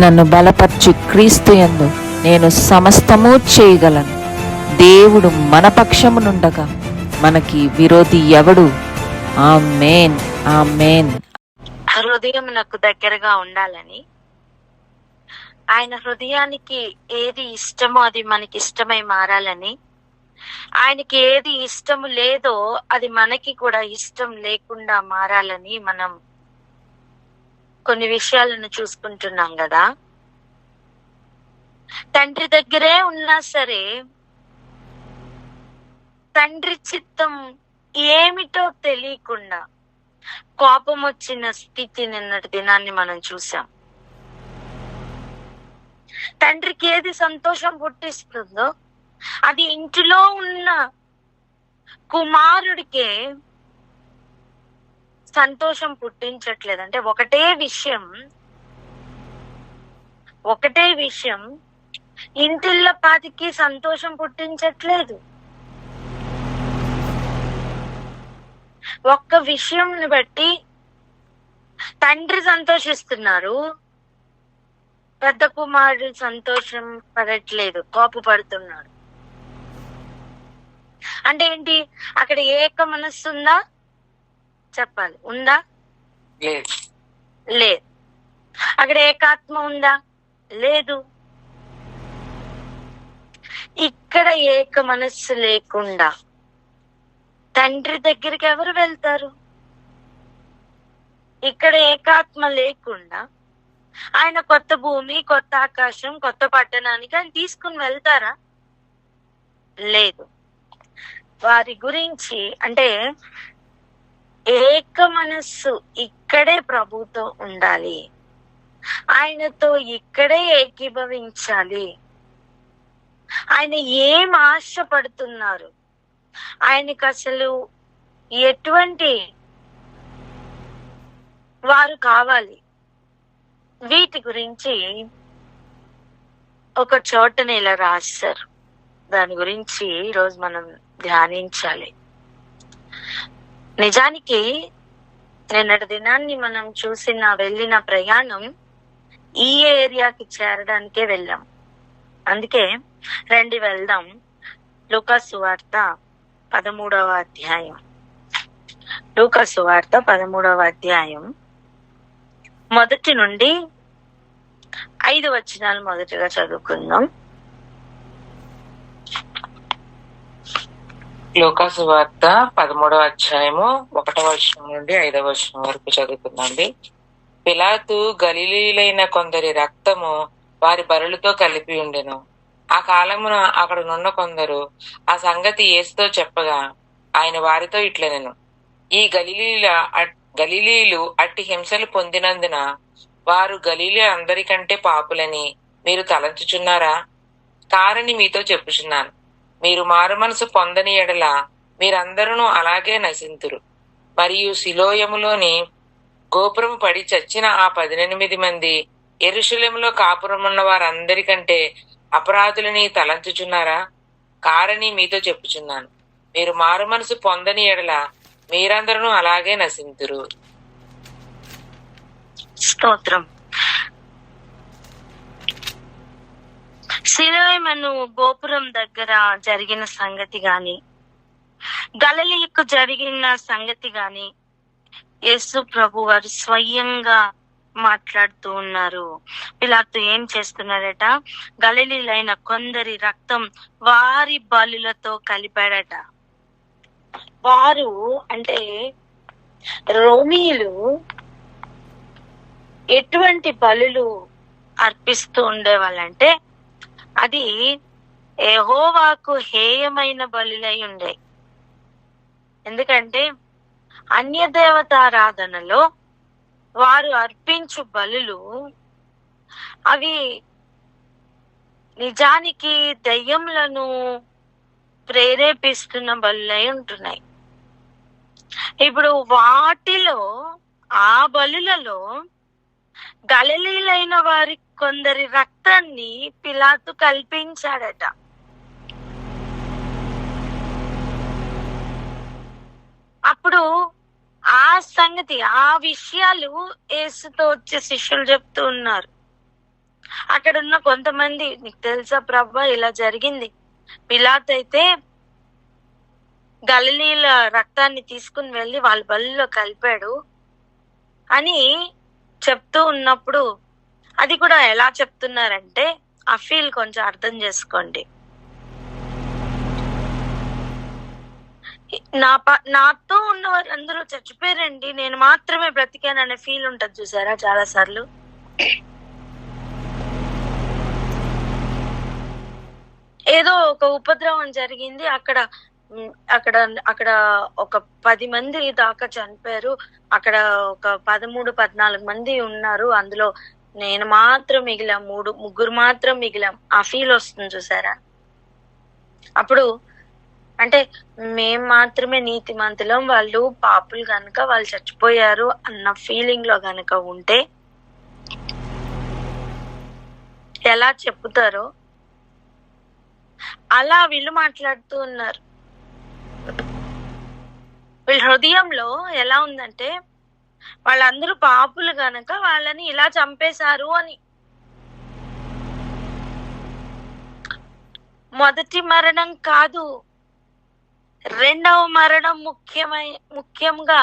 నన్ను బలపర్చు క్రీస్తు యందు నేను సమస్తము చేయగలను. దేవుడు మన పక్షమునుండగా మనకి విరోధి ఎవడు? ఆమేన్, ఆమేన్. హృదయం నాకు దగ్గరగా ఉండాలని, ఆయన హృదయానికి ఏది ఇష్టమో అది మనకి ఇష్టమై మారాలని, ఆయనకి ఏది ఇష్టము లేదో అది మనకి కూడా ఇష్టం లేకుండా మారాలని మనం కొన్ని విషయాలను చూసుకుంటున్నాం కదా. తండ్రి దగ్గరే ఉన్నా సరే తండ్రి చిత్తం ఏమిటో తెలియకుండా కోపం వచ్చిన స్థితి నిన్నటి దినాన్ని మనం చూసాం. తండ్రికి ఏది సంతోషం పుట్టిస్తుందో అది ఇంటిలో ఉన్న కుమారుడికే సంతోషం పుట్టించట్లేదు. అంటే ఒకటే విషయం ఇంటిళ్ళ పాతికి సంతోషం పుట్టించట్లేదు. ఒక్క విషయంని బట్టి తండ్రి సంతోషిస్తున్నారు, పెద్ద కుమారుడు సంతోషం పడట్లేదు, కోపపడుతున్నాడు. అంటే ఏంటి? అక్కడ ఏక మనస్సు ఉందా? చెప్పాలి. ఉందా? లేదు. అక్కడ ఏకాత్మ ఉందా? లేదు. ఇక్కడ ఏక మనస్సు లేకుండా తండ్రి దగ్గరికి ఎవరు వెళ్తారు? ఇక్కడ ఏకాత్మ లేకుండా ఆయన కొత్త భూమి, కొత్త ఆకాశం, కొత్త పట్టణానికి ఆయన తీసుకుని వెళ్తారా? లేదు. వారి గురించి అంటే ఏక మనస్సు ఇక్కడే ప్రభుతో ఉండాలి, ఆయనతో ఇక్కడే ఏకీభవించాలి. ఆయన ఏం ఆశపడుతున్నారు, ఆయనకు అసలు ఎటువంటి వారు కావాలి, వీటి గురించి ఒక చోటని ఇలా రాశారు. దాని గురించి ఈరోజు మనం ధ్యానించాలి. నిజానికి నిన్నటి దినాన్ని మనం వెళ్ళిన ప్రయాణం ఈ ఏరియాకి చేరడానికే వెళ్ళాం. అందుకే రండి వెళ్దాం. లూకా సువార్త 13వ అధ్యాయం. లూకా సువార్త 13వ అధ్యాయం 1 నుండి 5 వచనాలు మొదటిగా చదువుకుందాం. లూకా సువార్త 13వ అధ్యాయము 1వ వచనం నుండి 5వ వచనం వరకు చదువుకుందండి. పిలాతు గలిలీయులైన కొందరి రక్తము వారి బరులతో కలిపి ఉండెను. ఆ కాలమున అక్కడనున్న కొందరు ఆ సంగతి యేసుతో చెప్పగా ఆయన వారితో ఇట్లనెను, ఈ గలిలీయులు అట్టి హింసలు పొందినందున వారు గలిలీ అందరికంటే పాపులని మీరు తలంచుచున్నారా? కారని మీతో చెప్పుచున్నాను, మీరు మారు మనసు పొందని ఎడల మీరందరూ అలాగే నశింతురు. మరియు సిలోయములోని గోపురము పడి చచ్చిన ఆ 18 మంది యెరూషలేములో కాపురమున్న వారందరికంటే అపరాధులని తలంచుచున్నారా? కారని మీతో చెప్పుచున్నాను, మీరు మారు మనసు పొందని ఎడల మీరందరూ అలాగే నశింతురు. స్తోత్రం. సిలోయము గోపురం దగ్గర జరిగిన సంగతి గాని, గలిలయకు జరిగిన సంగతి గాని యేసు ప్రభు వారు స్వయంగా మాట్లాడుతూ ఉన్నారు. పిలాతు ఏం చేస్తున్నాడట? గలిలీయులైన కొందరి రక్తం వారి బలులతో కలిపాడట. వారు అంటే రోమీయులు ఎటువంటి బలులు అర్పిస్తూ ఉండేవాళ్ళంటే అది యెహోవాకు హేయమైన బలులై ఉండే. ఎందుకంటే అన్య దేవతారాధనలో వారు అర్పించు బలులు అవి నిజానికి దయ్యములను ప్రేరేపిస్తున్న బలులై ఉంటున్నాయి. ఇప్పుడు వాటిలో ఆ బలులలో గలిలీయులైన వారి కొందరి రక్తాన్ని పిలాతు కల్పించాడట. అప్పుడు ఆ సంగతి, ఆ విషయాలు యేసుతో వచ్చే శిష్యులు చెప్తూ ఉన్నారు. అక్కడ ఉన్న కొంతమంది, నీకు తెలుసా ప్రభా ఇలా జరిగింది, పిలాతు అయితే గలిలీల రక్తాన్ని తీసుకుని వెళ్ళి వాళ్ళ బలిలో కలిపాడు అని చెప్తూ ఉన్నప్పుడు, అది కూడా ఎలా చెప్తున్నారంటే ఆ ఫీల్ కొంచెం అర్థం చేసుకోండి. నాతో ఉన్నవారు అందరూ చచ్చిపోయారండి, నేను మాత్రమే బ్రతికాననే ఫీల్ ఉంటది చూసారా చాలా సార్లు. ఏదో ఒక ఉపద్రవం జరిగింది, అక్కడ అక్కడ అక్కడ ఒక 10 మంది దాకా చనిపోయారు, అక్కడ ఒక 13-14 మంది ఉన్నారు, అందులో నేను మాత్రం మిగిలాం, ముగ్గురు మాత్రం మిగిలాం, ఆ ఫీల్ వస్తుంది చూసారా. అప్పుడు అంటే మేం మాత్రమే నీతిమంతులం, వాళ్ళు పాపులు గనుక వాళ్ళు చచ్చిపోయారు అన్న ఫీలింగ్ లో గనుక ఉంటే ఎలా చెప్పుతారో అలా వీళ్ళు మాట్లాడుతూ ఉన్నారు. వీళ్ళ హృదయంలో ఎలా ఉందంటే వాళ్ళందరూ పాపులు గనక వాళ్ళని ఇలా చంపేశారు అని. మొదటి మరణం కాదు, రెండవ మరణం ముఖ్యంగా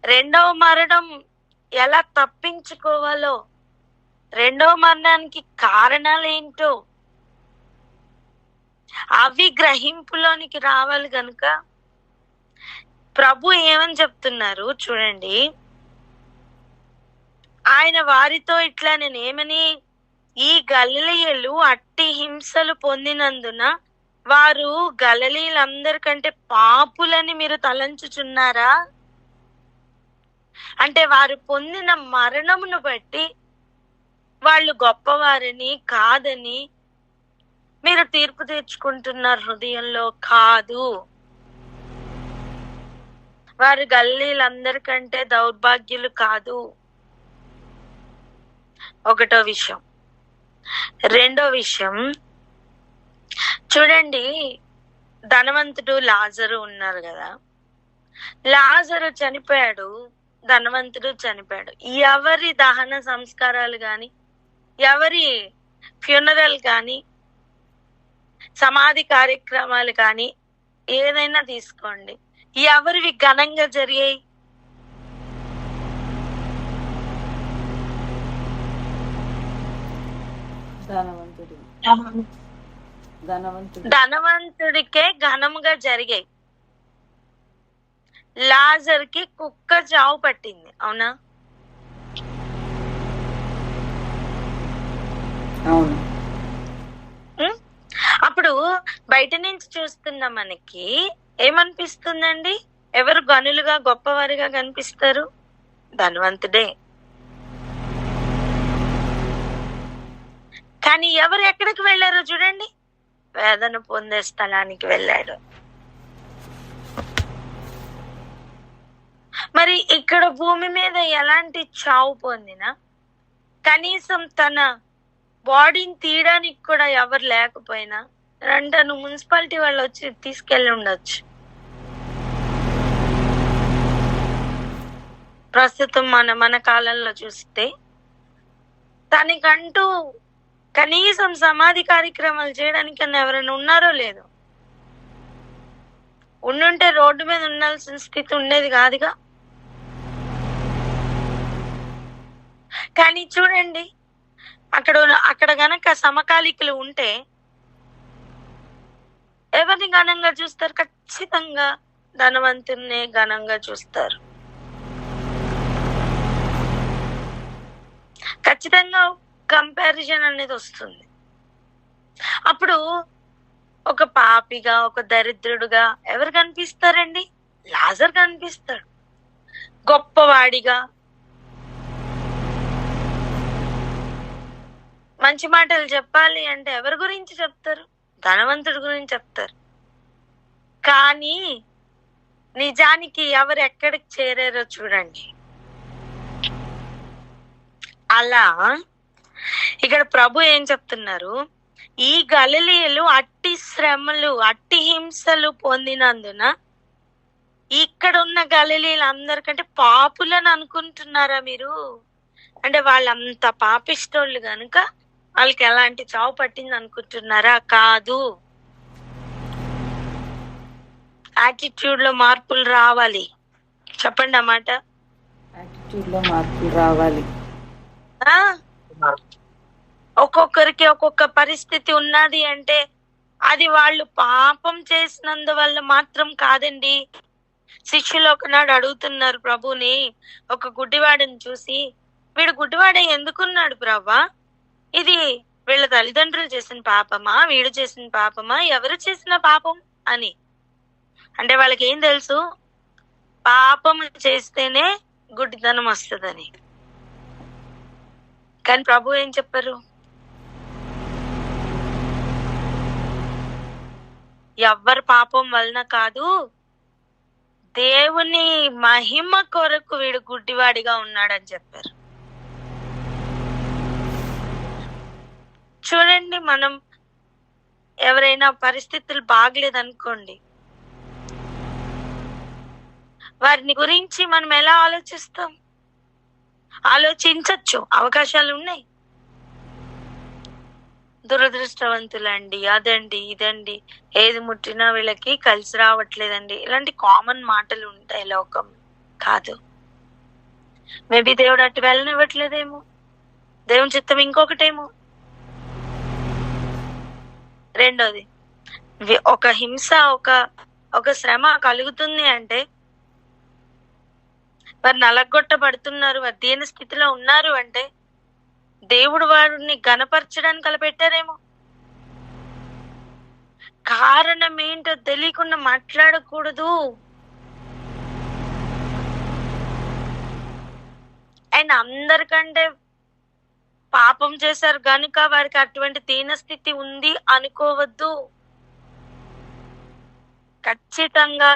రెండవ మరణం ఎలా తప్పించుకోవాలో, రెండవ మరణానికి కారణాలేంటో అవి గ్రహింపులోనికి రావాలి గనుక ప్రభు ఏమని చెప్తున్నారు చూడండి. ఆయన వారితో ఇట్లా నేనేమని, ఈ గలిలయలు అట్టి హింసలు పొందినందున వారు గలిలీలందరికంటే పాపులని మీరు తలంచుచున్నారా? అంటే వారు పొందిన మరణమును బట్టి వాళ్ళు గొప్పవారని కాదని మీరు తీర్పు తీర్చుకుంటున్నారు హృదయంలో. కాదు, వారు గలిలీలందరికంటే దౌర్భాగ్యులు కాదు. ఒకటో విషయం. రెండో విషయం చూడండి, ధనవంతుడు లాజరు ఉన్నారు కదా, లాజరు చనిపోయాడు, ధనవంతుడు చనిపోయాడు. ఎవరి దహన సంస్కారాలు గాని, ఎవరి ఫ్యూనరల్ కానీ, సమాధి కార్యక్రమాలు కానీ ఏదైనా తీసుకోండి, ఎవరివి ఘనంగా జరిగాయి? ధనవంతుడికే ఘనముగా జరిగాయి. లాజర్కి కుక్క చావు పట్టింది, అవునా? అప్పుడు బయట నుంచి చూస్తున్న మనకి ఏమనిపిస్తుందండి? ఎవరు గనులుగా గొప్పవారిగా కనిపిస్తారు? ధనవంతుడే. కానీ ఎవరు ఎక్కడికి వెళ్ళారో చూడండి, వేదన పొందే స్థలానికి వెళ్ళాడు. మరి ఇక్కడ భూమి మీద ఎలాంటి చావు పొందినా కనీసం తన బాడీని తీయడానికి కూడా ఎవరు లేకపోయినా రంటను మున్సిపాలిటీ వాళ్ళు వచ్చి తీసుకెళ్ళి ఉండొచ్చు. ప్రస్తుతం మన కాలంలో చూస్తే తనకంటూ కనీసం సమాధి కార్యక్రమాలు చేయడానికి ఎవరైనా ఉన్నారో లేదో. ఉండుంటే రోడ్డు మీద ఉండాల్సిన స్థితి ఉండేది కాదుగా. కానీ చూడండి, అక్కడ గనక సమకాలికులు ఉంటే ఎవరిని ఘనంగా చూస్తారు? ఖచ్చితంగా ధనవంతున్నే ఘనంగా చూస్తారు. ఖచ్చితంగా కంపారిజన్ అనేది వస్తుంది. అప్పుడు ఒక పాపిగా, ఒక దరిద్రుడుగా ఎవరు కనిపిస్తారండి? లాజర్ కనిపిస్తాడు. గొప్పవాడిగా, మంచి మాటలు చెప్పాలి అంటే ఎవరి గురించి చెప్తారు? ధనవంతుడి గురించి చెప్తారు. కానీ నిజానికి ఎవరు ఎక్కడికి చేరారో చూడండి. అలా ఇక్కడ ప్రభు ఏం చెప్తున్నారు? ఈ గలిలీయులు అట్టి శ్రమలు, అట్టి హింసలు పొందినందున ఇక్కడ ఉన్న గలిలీయులు అందరికంటే పాపులని అనుకుంటున్నారా మీరు? అంటే వాళ్ళంత పాపిష్టోళ్ళు గనుక వాళ్ళకి ఎలాంటి చావు పట్టింది అనుకుంటున్నారా? కాదు. యాటిట్యూడ్ లో మార్పులు రావాలి. చెప్పండి అన్నమాట. యాటిట్యూడ్ లో మార్పులు రావాలి. ఒక్కొక్కరికి ఒక్కొక్క పరిస్థితి ఉన్నది అంటే అది వాళ్ళు పాపం చేసినందువల్ల మాత్రం కాదండి. శిష్యులు ఒకనాడు అడుగుతున్నారు ప్రభుని, ఒక గుడ్డివాడిని చూసి, వీడు గుడ్డివాడే ఎందుకున్నాడు ప్రభా? ఇది వీళ్ళ తల్లిదండ్రులు చేసిన పాపమా, వీడు చేసిన పాపమా, ఎవరు చేసిన పాపం అని. అంటే వాళ్ళకి ఏం తెలుసు? పాపం చేస్తేనే గుడ్డితనం వస్తుందని. కానీ ప్రభు ఏం చెప్పారు? ఎవ్వరు పాపం వలన కాదు, దేవుని మహిమ కొరకు వీడు గుడ్డివాడిగా ఉన్నాడని చెప్పారు. చూడండి, మనం ఎవరైనా పరిస్థితులు బాగలేదనుకోండి, వారిని గురించి మనం ఎలా ఆలోచిస్తాం? ఆలోచించచ్చు, అవకాశాలు ఉన్నాయి. దురదృష్టవంతులండి, అదండి ఇదండి, ఏది ముట్టినా వీళ్ళకి కలిసి రావట్లేదండి, ఇలాంటి కామన్ మాటలు ఉంటాయి లోకం. కాదు, మేబీ దేవుడు అటు వెళ్ళనివ్వట్లేదేమో, దేవుని చిత్తం ఇంకొకటేమో. రెండోది, ఒక హింస, ఒక శ్రమ కలుగుతుంది అంటే వారు నలగొట్టబడుతున్నారు, వారు దీన స్థితిలో ఉన్నారు అంటే దేవుడు వారిని గణపరచడానికి అలా పెట్టారేమో. కారణం ఏంటో తెలియకుండా మాట్లాడకూడదు. అండ్ అందరికంటే పాపం చేశారు గనుక వారికి అటువంటి దీన స్థితి ఉంది అనుకోవద్దు. ఖచ్చితంగా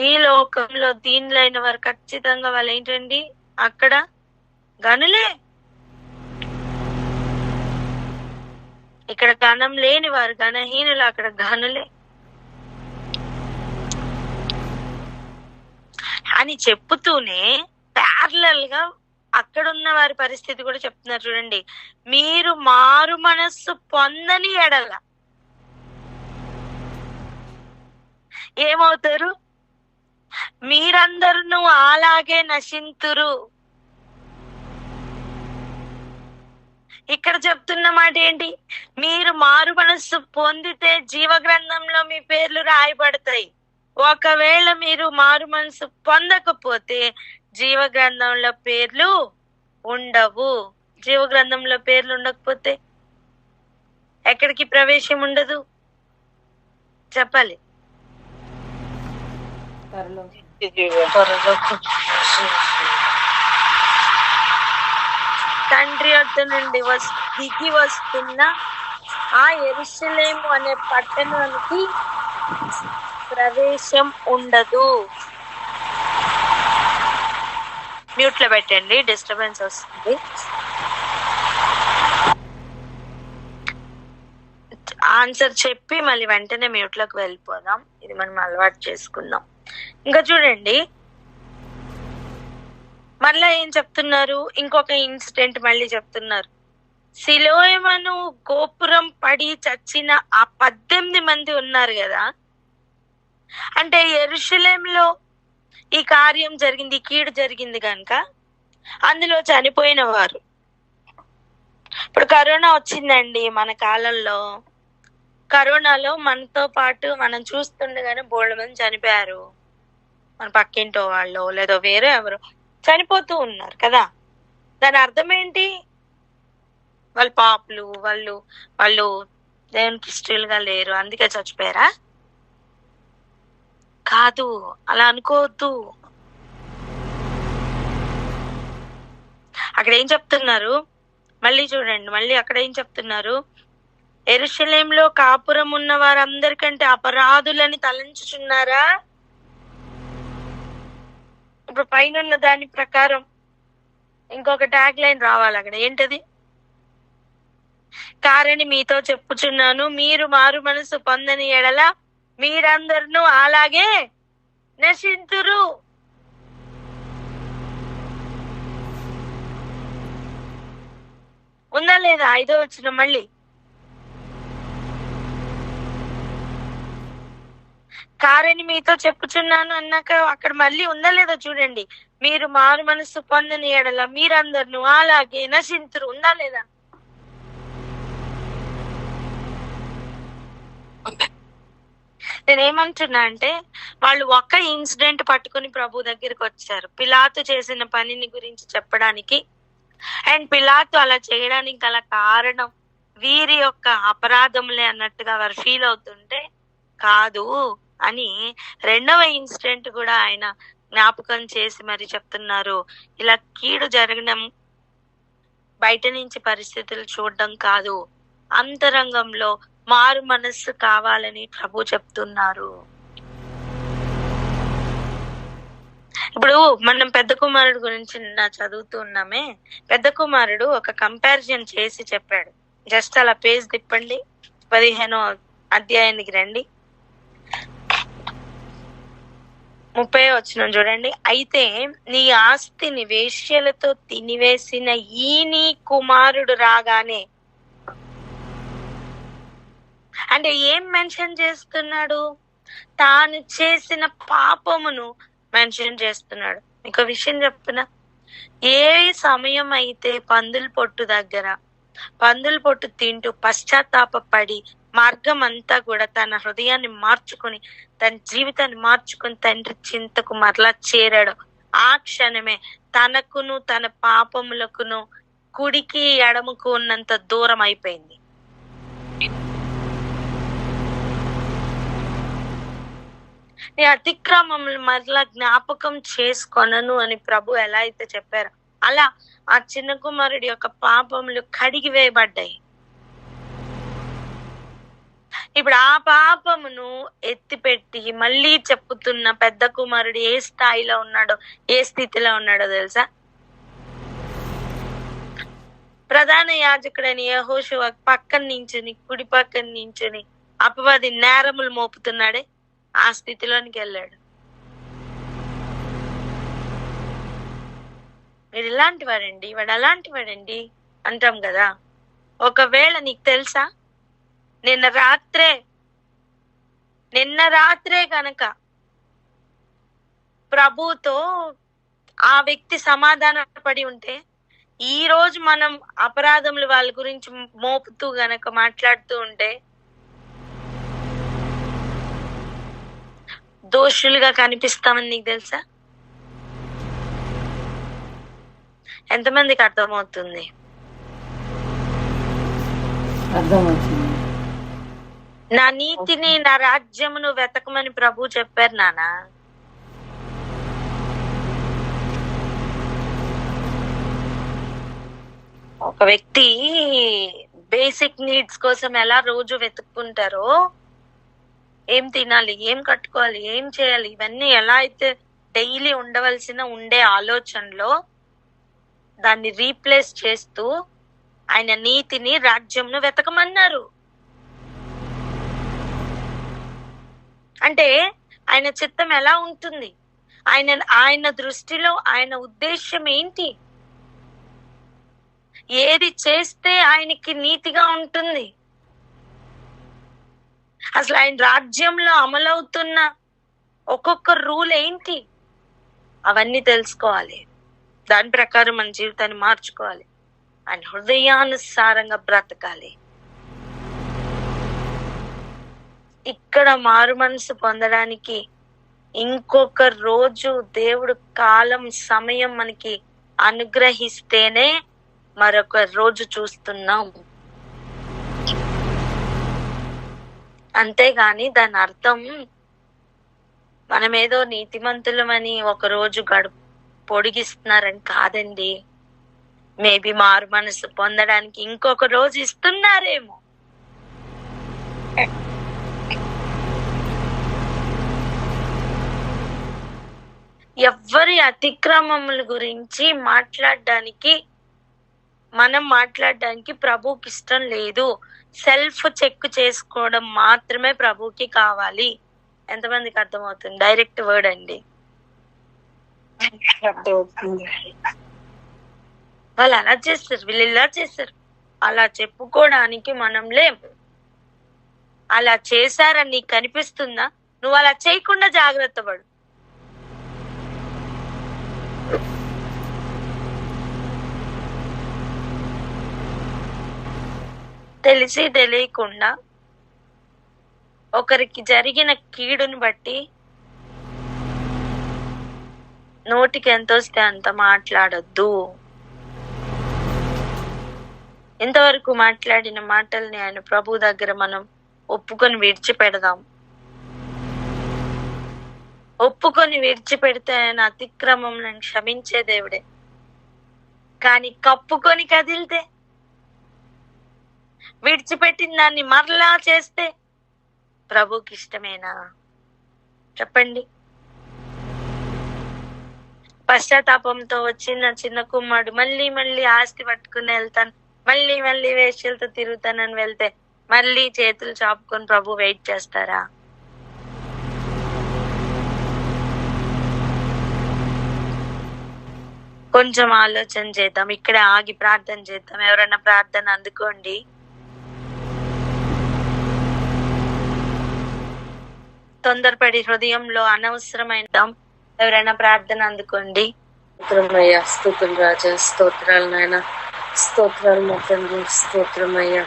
ఈ లోకంలో దీనులైన వారు ఖచ్చితంగా వాళ్ళు ఏంటండి, అక్కడ గనులే. ఇక్కడ ఘనం లేని వారు ఘనహీనులు, అక్కడ ఘనులే అని చెప్పుతూనే ప్యారలల్ గా అక్కడున్న వారి పరిస్థితి కూడా చెప్తున్నారు. చూడండి, మీరు మారు మనస్సు పొందని ఎడల ఏమవుతారు? మీరందరూ అలాగే నశింతురు. ఇక్కడ చెప్తున్న మాట ఏంటి? మీరు మారు మనస్సు పొందితే జీవ గ్రంథంలో మీ పేర్లు రాయబడతాయి. ఒకవేళ మీరు మారు మనస్సు పొందకపోతే జీవ గ్రంథంలో పేర్లు ఉండవు. జీవ గ్రంథంలో పేర్లు ఉండకపోతే ఎక్కడికి ప్రవేశం ఉండదు? చెప్పాలి. తండ్రి వద్ద నుండి దిగి వస్తున్న ఆ యెరూషలేము అనే పట్టణానికి ప్రవేశం ఉండదు. మ్యూట్ లో పెట్టండి, డిస్టర్బెన్స్ వస్తుంది. ఆన్సర్ చెప్పి మళ్ళీ వెంటనే మ్యూట్ లోకి వెళ్ళిపోదాం. ఇది మనం అలవాటు చేసుకుందాం. ఇంకా చూడండి, మళ్ళా ఏం చెప్తున్నారు? ఇంకొక ఇన్సిడెంట్ మళ్ళీ చెప్తున్నారు. సిలోయమను గోపురం పడి చచ్చిన ఆ 18 మంది ఉన్నారు కదా, అంటే యెరూషలేములో ఈ కార్యం జరిగింది, ఈ కీడు జరిగింది కనుక అందులో చనిపోయిన వారు. ఇప్పుడు కరోనా వచ్చిందండి మన కాలంలో. కరోనాలో మనతో పాటు మనం చూస్తుండగానే బోల్డ్ మంది చనిపోయారు. మన పక్కింటో వాళ్ళు లేదో వేరే ఎవరు చనిపోతూ ఉన్నారు కదా. దాని అర్థం ఏంటి? వాళ్ళు పాపులు, వాళ్ళు దేవునికి ఇష్టలుగా లేరు అందుకే చచ్చిపోయారా? కాదు, అలా అనుకోవద్దు. అక్కడ ఏం చెప్తున్నారు మళ్ళీ చూడండి, మళ్ళీ అక్కడ ఏం చెప్తున్నారు? యెరూషలేములో కాపురం ఉన్న వారందరికంటే అపరాధులని తలంచుచున్నారా? ఇప్పుడు పైన దాని ప్రకారం ఇంకొక ట్యాగ్ లైన్ రావాలి అక్కడ. ఏంటది? కారణి మీతో చెప్పుచున్నాను, మీరు మారు మనసు పొందని ఎడల మీరందరూ అలాగే నశింతురు. లేదా 5వ వచనం మళ్ళీ? కారని మీతో చెప్పుచున్నాను అన్నాక అక్కడ మళ్ళీ ఉందా లేదా చూడండి. మీరు మారు మనస్సు పొందని ఎడల మీరందరూ అలాగే నశింతురు. ఉందా లేదా? నేనేమంటున్నా అంటే వాళ్ళు ఒక్క ఇన్సిడెంట్ పట్టుకుని ప్రభు దగ్గరికి వచ్చారు, పిలాతు చేసిన పనిని గురించి చెప్పడానికి. అండ్ పిలాతు అలా చేయడానికి గల కారణం వీరి యొక్క అపరాధములే అన్నట్టుగా వారు ఫీల్ అవుతుంటే కాదు అని రెండవ ఇన్సిడెంట్ కూడా ఆయన జ్ఞాపకం చేసి మరి చెప్తున్నారు. ఇలా కీడు జరగడం బయట నుంచి పరిస్థితులు చూడడం కాదు, అంతరంగంలో మారు మనస్సు కావాలని ప్రభు చెప్తున్నారు. ఇప్పుడు మనం పెద్ద కుమారుడు గురించి నిన్న చదువుతూ ఉన్నామే. పెద్ద కుమారుడు ఒక కంపారిజన్ చేసి చెప్పాడు. జస్ట్ అలా పేజ్ తిప్పండి, 15వ అధ్యాయానికి రండి, 30వ వచనం చూడండి. అయితే నీ ఆస్తిని వేశ్యలతో తినివేసిన ఈ నీ కుమారుడు రాగానే, అంటే ఏం మెన్షన్ చేస్తున్నాడు? తాను చేసిన పాపమును మెన్షన్ చేస్తున్నాడు. మీకు విషయం చెప్తున్నా, ఏ సమయం అయితే పందుల పొట్టు దగ్గర పందుల పొట్టు తింటూ పశ్చాత్తాపడి మార్గం అంతా కూడా తన హృదయాన్ని మార్చుకొని తన జీవితాన్ని మార్చుకొని తండ్రి చింతకు మరలా చేరాడు, ఆ క్షణమే తనకును తన పాపములకును కుడికి ఎడమకు ఉన్నంత దూరం అయిపోయింది. నీ అతిక్రమములు మరలా జ్ఞాపకం చేసుకొనను అని ప్రభు ఎలా అయితే చెప్పారో అలా ఆ చిన్న కుమారుడి యొక్క పాపములు కడిగి వేయబడ్డాయి. ఇప్పుడు ఆ పాపమును ఎత్తిపెట్టి మళ్ళీ చెప్పుతున్న పెద్ద కుమారుడు ఏ స్థాయిలో ఉన్నాడో, ఏ స్థితిలో ఉన్నాడో తెలుసా? ప్రధాన యాజకుడని యెహోషువ పక్కన నించుని, కుడి పక్కన నించుని అపవాది నేరములు మోపుతున్నాడే, ఆ స్థితిలోనికి వెళ్ళాడు. వీడు ఇలాంటి వాడండి, వాడు అలాంటి వాడండి అంటాం కదా. ఒకవేళ నీకు తెలుసా, నిన్న రాత్రే కనుక ప్రభుతో ఆ వ్యక్తి సమాధాన పడి ఉంటే, ఈ రోజు మనం అపరాధములు వాళ్ళ గురించి మోపుతూ గనక మాట్లాడుతూ ఉంటే దోషులుగా కనిపిస్తామని నీకు తెలుసా? ఎంతమందికి అర్థమవుతుంది? అర్థమవుతుంది. నా నీతిని నా రాజ్యమును వెతకమని ప్రభు చెప్పారు నానా. ఒక వ్యక్తి బేసిక్ నీడ్స్ కోసం ఎలా రోజు వెతుక్కుంటారో, ఏం తినాలి, ఏం కట్టుకోవాలి, ఏం చేయాలి, ఇవన్నీ ఎలా అయితే డైలీ ఉండే ఆలోచనలో దాన్ని రీప్లేస్ చేస్తూ ఆయన నీతిని రాజ్యంను వెతకమన్నారు. అంటే ఆయన చిత్తం ఎలా ఉంటుంది, ఆయన దృష్టిలో ఆయన ఉద్దేశం ఏంటి, ఏది చేస్తే ఆయనకి నీతిగా ఉంటుంది, అసలు ఆయన రాజ్యంలో అమలవుతున్న ఒక్కొక్క రూల్ ఏంటి, అవన్నీ తెలుసుకోవాలి. దాని ప్రకారం మన జీవితాన్ని మార్చుకోవాలి, ఆయన హృదయానుసారంగా బ్రతకాలి. ఇక్కడ మారు మనసు పొందడానికి ఇంకొక రోజు దేవుడు కాలం సమయం మనకి అనుగ్రహిస్తేనే మరొక రోజు చూస్తున్నాం. అంతేగాని దాని అర్థం మనమేదో నీతిమంతులమని ఒక రోజు పొడిగిస్తున్నారని కాదండి. మేబీ మారు మనసు పొందడానికి ఇంకొక రోజు ఇస్తున్నారేమో. ఎవ్వరి అతిక్రమముల గురించి మనం మాట్లాడడానికి ప్రభుకి ఇష్టం లేదు. సెల్ఫ్ చెక్ చేసుకోవడం మాత్రమే ప్రభుకి కావాలి. ఎంతమందికి అర్థమవుతుంది? డైరెక్ట్ వర్డ్ అండి. వాళ్ళు అలా చేస్తారు, వీళ్ళు ఇలా చేస్తారు, అలా చెప్పుకోవడానికి మనం లేం. అలా చేశారని నీకు కనిపిస్తుందా? నువ్వు అలా చేయకుండా జాగ్రత్త పడు. తెలిసి తెలియకుండా ఒకరికి జరిగిన కీడుని బట్టి నోటికి ఎంత వస్తే అంత మాట్లాడొద్దు. ఇంతవరకు మాట్లాడిన మాటల్ని ఆయన ప్రభు దగ్గర మనం ఒప్పుకొని విడిచిపెడదాం. ఒప్పుకొని విడిచిపెడితే ఆయన అతిక్రమం క్షమించే దేవుడే. కానీ కప్పుకొని కదిలితే, విడిచిపెట్టిన దాన్ని మరలా చేస్తే ప్రభుకి ఇష్టమేనా? చెప్పండి. పశ్చాత్తాపంతో వచ్చిన చిన్న కుమ్మాడు మళ్ళీ మళ్ళీ ఆస్తి పట్టుకుని వెళ్తాను, మళ్ళీ మళ్ళీ వేష్యలతో తిరుగుతానని వెళ్తే మళ్ళీ చేతులు చాపుకొని ప్రభు వెయిట్ చేస్తారా? కొంచెం ఆలోచన చేద్దాం. ఇక్కడే ఆగి ప్రార్థన చేద్దాం. ఎవరైనా ప్రార్థన అందుకోండి. తొందరపడి హృదయంలో అనవసరమైన ఎవరైనా ప్రార్థన అందుకోండి. స్తోత్రమయ్యా, స్తోత్రం రాజా, స్తోత్రాలు నాయన, స్తోత్రాలు మా తండ్రి, స్తోత్రమయ్యా.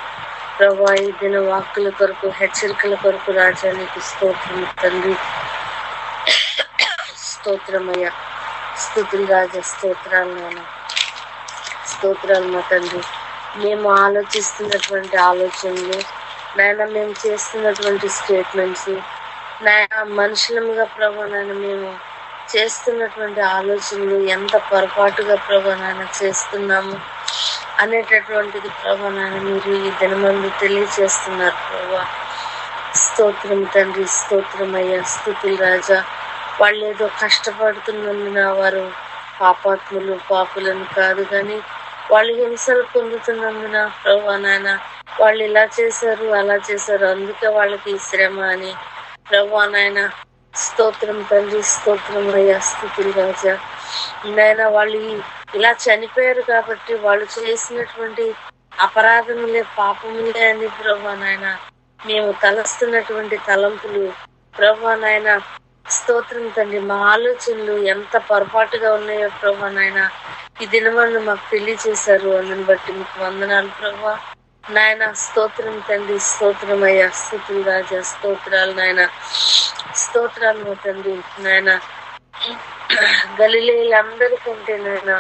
ప్రభా, ఈ దిన వాక్కుల కొరకు, హెచ్చరికల కొరకు రాజా నీకు స్తోత్రం తండ్రి, స్తోత్రమయ్యా. స్తుతులు రాజా, స్తోత్రాలు నాయన, స్తోత్రాలు మా తండ్రి. మేము ఆలోచిస్తున్నటువంటి ఆలోచనలు నాయన, మేము చేస్తున్నటువంటి స్టేట్మెంట్స్ నాయన, మనుషులముగా ప్రభా నాయన మేము చేస్తున్నటువంటి ఆలోచనలు ఎంత పొరపాటుగా ప్రభా నాయన చేస్తున్నాము అనేటటువంటిది ప్రభా నాయన మీరు ఈ దినమందు తెలియచేస్తున్నారు ప్రభా. స్తోత్రం తండ్రి, స్తోత్రమయ్యా, స్తుతులు రాజా. వాళ్ళు ఏదో కష్టపడుతున్నందున వారు పాపాత్ములు, పాపులను కాదు, కానీ వాళ్ళు హింసలు పొందుతున్నందున ప్రభా నాయన వాళ్ళు ఇలా చేశారు, అలా చేశారు, అందుకే వాళ్ళకి ఈ శ్రమ అని ప్రభా నాయన. స్తోత్రం తండ్రి, స్తోత్రం అయ్యా, స్తుతులు రాజా. నాయన వాళ్ళు ఇలా చనిపోయారు కాబట్టి వాళ్ళు చేసినటువంటి అపరాధములే, పాపములే అని ప్రభా నాయన మేము తలస్తున్నటువంటి తలంపులు ప్రభా నాయన. స్తోత్రం తండ్రి, మా ఆలోచనలు ఎంత పొరపాటుగా ఉన్నాయో ప్రభా నాయన ఈ దినమందు మాకు తెలియచేశారు. అందుని బట్టి మీకు వందనాలు ప్రభా నాయన. స్తోత్రం తండ్రి, స్తోత్రం అయ్యా, స్తుతులు రాజా, స్తోత్రాలు నాయన, స్తోత్రాలు మా తండ్రి నాయన. గలిలేయులందరికంటే నాయన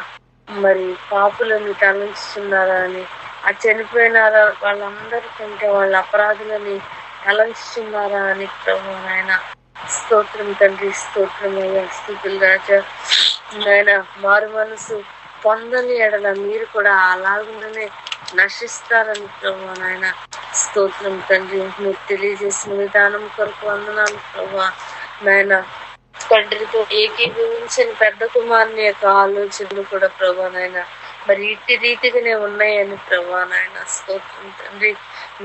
మరి పాపులను తలంచుతున్నారా అని, ఆ చనిపోయినారా వాళ్ళందరికంటే వాళ్ళ అపరాధులని తలంచుతున్నారా అని ప్రభు నాయన. స్తోత్రం తండ్రి, స్తోత్రం అయ్యా, స్తుతులు రాజా నాయన. మారు మనసు పొందని ఎడల మీరు కూడా అలాగనే నశిస్తారని ప్రభు నాయన. స్తోత్రం తండ్రి, మీరు తెలియజేసిన విధానం కొరకు వందనాలు ప్రభు నాయన. తండ్రితో ఏకీభవించిన పెద్ద కుమారుని యొక్క ఆలోచనలు కూడా ప్రభు నాయన మరి ఇట్టి రీతిగానే ఉన్నాయని ప్రభు నాయన. స్తోత్రం తండ్రి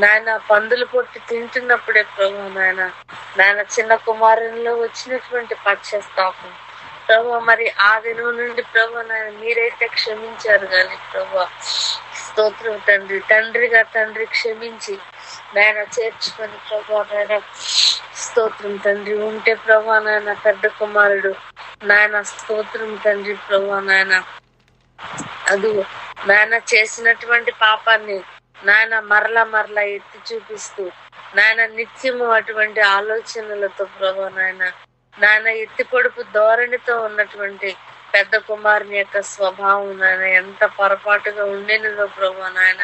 నాయన. పందులు పొట్టి తింటున్నప్పుడే ప్రభు నాయన నాయన చిన్న కుమారునిలో వచ్చినటువంటి పశ్చాత్తాపం ప్రభు మరి ఆ దినం నుండి ప్రభు నాయన మీరైతే క్షమించారు కానీ ప్రభు. స్తోత్రం తండ్రి, తండ్రిగా తండ్రి క్షమించి నాయన చేర్చుకొని ప్రభు నాయన. స్తోత్రం తండ్రి. ఉంటే ప్రభు నాయన పెద్ద కుమారుడు నాయన. స్తోత్రం తండ్రి ప్రభు నాయన. అది నాయన చేసినటువంటి పాపాన్ని నాయన మరలా మరలా ఎత్తి చూపిస్తూ నాయన నిత్యము అటువంటి ఆలోచనలతో ప్రభు నాయన నాయన ఎత్తి పొడుపు ధోరణితో ఉన్నటువంటి పెద్ద కుమారుని యొక్క స్వభావం నాయన ఎంత పొరపాటుగా ఉండేనదో ప్రభు నాయన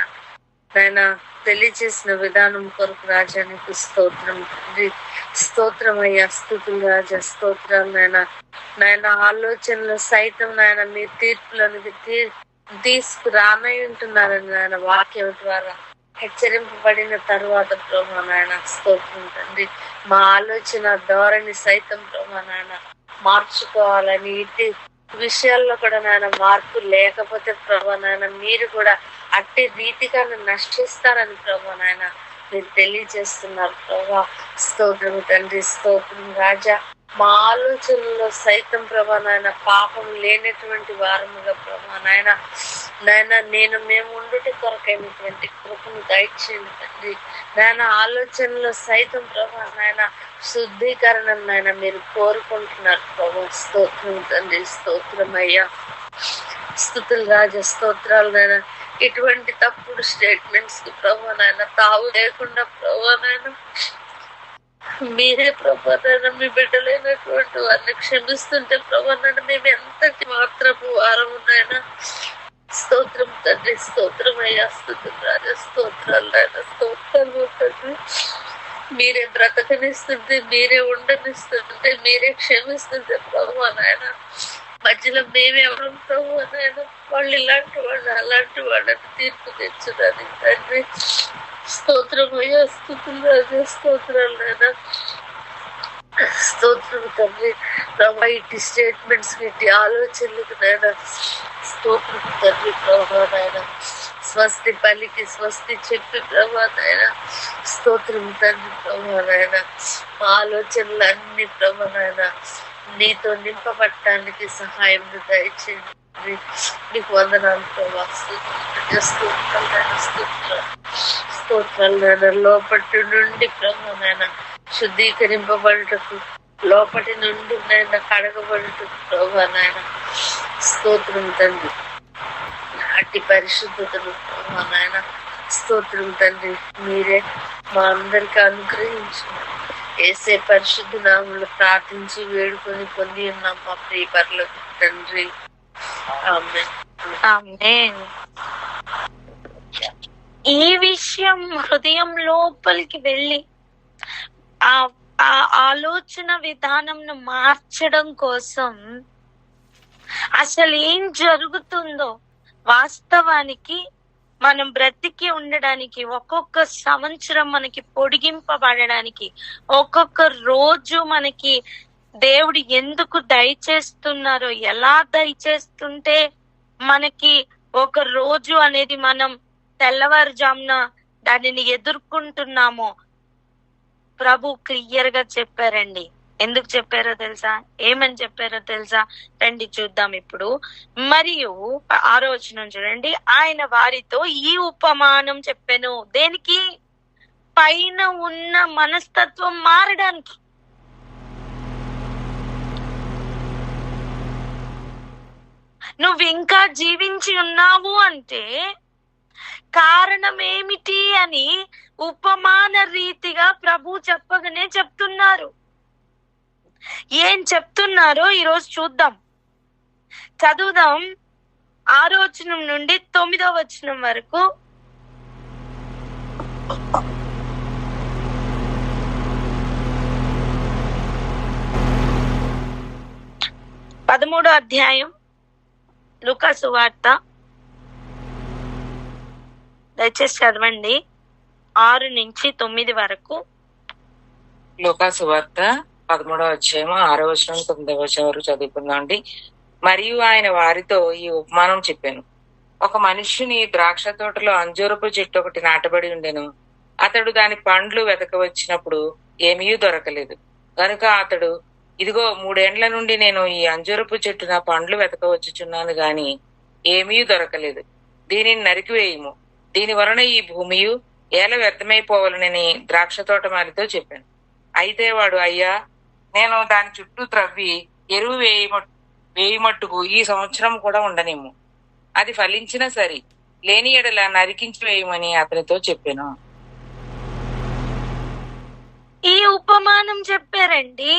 నాయన తెలియచేసిన విధానం కొరకు రాజా నీకు స్తోత్రం తండ్రి. స్తోత్రం అయ్యా, స్తుతులు రాజా, స్తోత్రాలు నాయన. నాయన ఆలోచనలు సైతం నాయన మీ తీర్పులను తీసుకురానై ఉంటున్నారని నాయన వాక్యం ద్వారా హెచ్చరింపబడిన తరువాత ప్రభు నాయన. స్తోత్రం తండ్రి. మా ఆలోచన ధోరణి సైతం ప్రభు నాయన మార్చుకోవాలని, ఇట్టి విషయాల్లో కూడా నాయన మార్పు లేకపోతే ప్రభు నాయన మీరు కూడా అట్టి రీతిగా నశిస్తారని ప్రభు నాయన మీరు తెలియజేస్తున్నారు ప్రభా. స్తోత్రం తండ్రి, స్తోత్రం రాజా. మా ఆలోచనలో సైతం ప్రభా నాయన పాపం లేనటువంటి వారముగా ప్రభా నాయన నాయన మేము ఉండుటి కొరకైనటువంటి కృపను దయచేయండి తండ్రి. నాయన ఆలోచనలో సైతం ప్రభా నాయన శుద్ధీకరణ నాయన మీరు కోరుకుంటున్నారు ప్రభా. స్తోత్రం తండ్రి, స్తోత్రం అయ్యా. స్తుతులు రాజా, స్తోత్రాలు నాయన. ఇటువంటి తప్పుడు స్టేట్మెంట్స్ కి ప్రభా నాయన తావు లేకుండా ప్రభా నాయన మీరే ప్రభా నాయన మీ బిడ్డలైనటువంటి వారిని క్షమిస్తుంటే ప్రభా నాయన మేము ఎంతటి మాత్రపు వారం నాయన. స్తోత్రం తండ్రి, స్తోత్రం అయ్యా. స్తుతులు రాజా, స్తోత్రాలు నాయన, స్తోత్రాలు తండ్రి. మీరే బ్రతకనిస్తుంటే, మీరే ఉండనిస్తుంటే, మీరే క్షమిస్తుంటే ప్రభా నాయన మధ్యలో మేమెవరం ప్రభు నాయన. వాళ్ళు ఇలాంటి వాళ్ళు అలాంటి వాళ్ళని తీర్పు తెచ్చుదానికి తండ్రి. స్తోత్రం అయ్యా, స్తుతులు రాజా, స్తోత్రాలు నాయన. స్తోత్రం తండ్రి ప్రభా. ఇటు స్టేట్మెంట్స్ ఇటు ఆలోచనలకు నాయన స్తోత్రం తండ్రి ప్రభా నాయన. స్వస్తి పలికి స్వస్తి చెప్పి ప్రభా నాయన స్తోత్రం తండ్రి ప్రభా నాయన. మా ఆలోచనలు అన్ని ప్రభా నాయన నీతో నింపబట్టడానికి సహాయం దయచేయండి. నీకు వందనాలు ప్రభా. స్తోత్రాలు నాయన. లోపటి నుండి ప్రభా నాయన శుద్ధీకరింపబడుటకు, లోపటి నుండి నాయన కడగబడుటకు ప్రభా నాయన స్తోత్రం తండ్రి. అట్టి పరిశుద్ధతను ప్రభా నాయన స్తోత్రం తండ్రి మీరే మా అందరికి అనుగ్రహించండి. యేసే పరిశుద్ధ నామములో ప్రార్థించి వేడుకొని పొంది ఉన్నాం మా ప్రియ పరలోక తండ్రి. ఆమేన్. ఆమేన్. ఈ విషయం హృదయం లోపలికి వెళ్ళి ఆ ఆలోచన విధానంను మార్చడం కోసం అసలు ఏం జరుగుతుందో వాస్తవానికి మనం బ్రతికి ఉండడానికి, ఒక్కొక్క సంవత్సరం మనకి పొడిగింపబడడానికి, ఒక్కొక్క రోజు మనకి దేవుడు ఎందుకు దయచేస్తున్నారో, ఎలా దయచేస్తుంటే మనకి ఒక రోజు అనేది మనం తెల్లవారుజామున దానిని ఎదుర్కొంటున్నామో ప్రభు క్లియర్ గా చెప్పారండి. ఎందుకు చెప్పారో తెలుసా? ఏమని చెప్పారో తెలుసా? రండి చూద్దాం ఇప్పుడు. మరియు 6వ వచనం చూడండి. ఆయన వారితో ఈ ఉపమానం చెప్పాను. దేనికి? పైన ఉన్న మనస్తత్వం మారడానికి. నువ్వు ఇంకా జీవించి ఉన్నావు అంటే కారణం ఏమిటి అని ఉపమాన రీతిగా ప్రభు చెప్పగానే చెప్తున్నారు. ఏం చెప్తున్నారో ఈరోజు చూద్దాం. చదువుదాం 6వ వచనం నుండి 9వ వచనం వరకు. పదమూడో అధ్యాయం లూకా సువార్త. దయచేసి చదవండి 6 నుంచి 9 వరకు. లూకా సువార్త 13వ అధ్యాయం 6వ వచనం 9వ వచనం వరకు చదువుకుందాం అండి. మరియు ఆయన వారితో ఈ ఉపమానం చెప్పాను. ఒక మనుష్యుని ద్రాక్ష తోటలో అంజూరపు చెట్టు ఒకటి నాటబడి ఉండెను. అతడు దాని పండ్లు వెతక వచ్చినప్పుడు ఏమీ దొరకలేదు. కనుక అతడు, ఇదిగో 3 ఏండ్ల నుండి నేను ఈ అంజూరపు చెట్టు నా పండ్లు వెతక వచ్చుచున్నాను గాని ఏమీ దొరకలేదు. దీనిని నరికివేయుము, దీని వలన ఈ భూమియు ఏల వ్యర్థమైపోవాలనని ద్రాక్ష తోటమాలితో చెప్పాను. అయితే వాడు, అయ్యా, నేను దాని చుట్టూ త్రవ్వి ఎరువు వేయమట్టుకు ఈ సంవత్సరం కూడా ఉండనిమ్ము. అది ఫలించినా సరి, లేని ఎడల నరికించి వేయమని అతనితో చెప్పాను. ఈ ఉపమానం చెప్పారండి.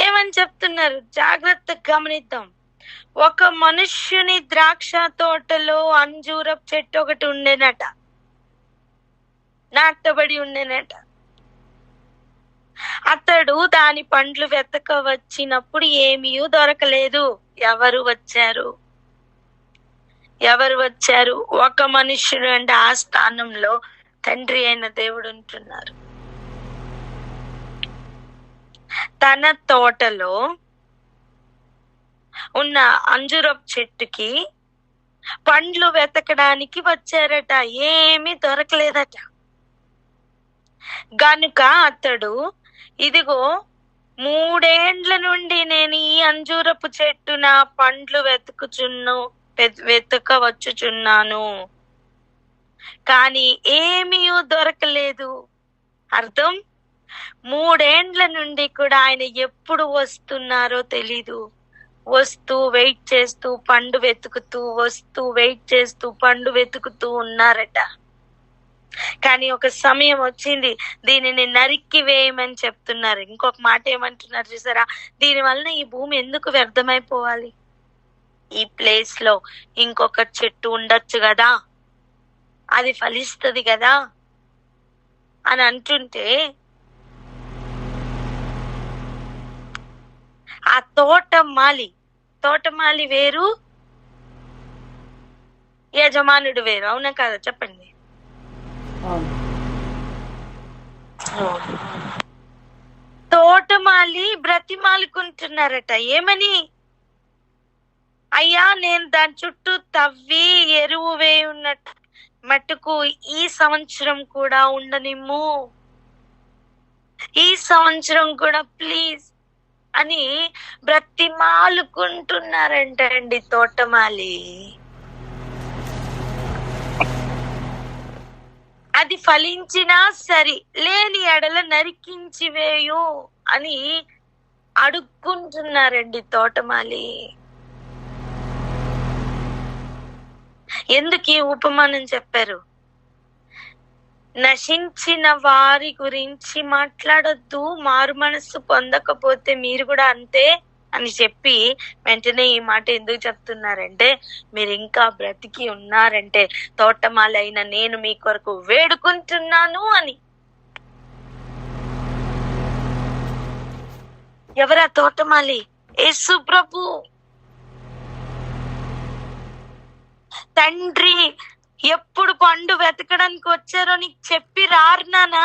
ఏమని చెప్తున్నారు? జాగ్రత్తగా గమనిద్దాం. ఒక మనుష్యుని ద్రాక్ష తోటలో అంజూరపు చెట్టు ఒకటి ఉండేనట, నాటబడి ఉండేనట. అతడు దాని పండ్లు వెతక వచ్చినప్పుడు ఏమీ దొరకలేదు. ఎవరు వచ్చారు? ఒక మనుష్యుడు అంటే ఆ స్థానంలో తండ్రి అయిన దేవుడు ఉంటున్నారు. తన తోటలో ఉన్న అంజూరపు చెట్టుకి పండ్లు వెతకడానికి వచ్చారట. ఏమీ దొరకలేదట. గనుక అతడు, ఇదిగో 3 ఏండ్ల నుండి నేను ఈ అంజూరపు చెట్టు నా పండ్లు వెతకవచ్చుచున్నాను, కానీ ఏమీ దొరకలేదు. అర్థం, 3 ఏండ్ల నుండి కూడా ఆయన ఎప్పుడు వస్తున్నారో తెలీదు. వస్తూ వెయిట్ చేస్తూ పండు వెతుకుతూ, వస్తూ వెయిట్ చేస్తూ పండు వెతుకుతూ ఉన్నారట. కానీ ఒక సమయం వచ్చింది, దీనిని నరికి వేయమని చెప్తున్నారు. ఇంకొక మాట ఏమంటున్నారు చూసారా, దీని వలన ఈ భూమి ఎందుకు వ్యర్థమైపోవాలి, ఈ ప్లేస్ లో ఇంకొక చెట్టు ఉండొచ్చు కదా, అది ఫలిస్తుంది కదా అని అంటుంటే, ఆ తోటమాలి వేరు, యజమానుడు వేరు. అవునా కదా చెప్పండి. తోటమాలి బ్రతిమాలుకుంటున్నారట. ఏమని? అయ్యా, నేను దాని చుట్టూ తవ్వి ఎరువు వేయున్నట్టు మట్టుకు ఈ సంవత్సరం కూడా ఉండనిమ్ము, ఈ సంవత్సరం కూడా ప్లీజ్ అని బ్రతిమాలుకుంటున్నారంట అండి తోటమాలి. అది ఫలించినా సరి, లేని ఎడల నరికించి వేయు అని అడుక్కుంటున్నారండి తోటమాలి. ఎందుకు ఈ ఉపమానం చెప్పారు? నశించిన వారి గురించి మాట్లాడొద్దు, మారు మనస్సు పొందకపోతే మీరు కూడా అంతే అని చెప్పి వెంటనే ఈ మాట ఎందుకు చెప్తున్నారంటే, మీరు ఇంకా బ్రతికి ఉన్నారంటే తోటమాలైన నేను మీ కొరకు వేడుకుంటున్నాను అని. ఎవరా తోటమాలి? యేసు ప్రభు. తండ్రి ఎప్పుడు పండు వెతకడానికి వచ్చారో నీకు చెప్పి రారునానా?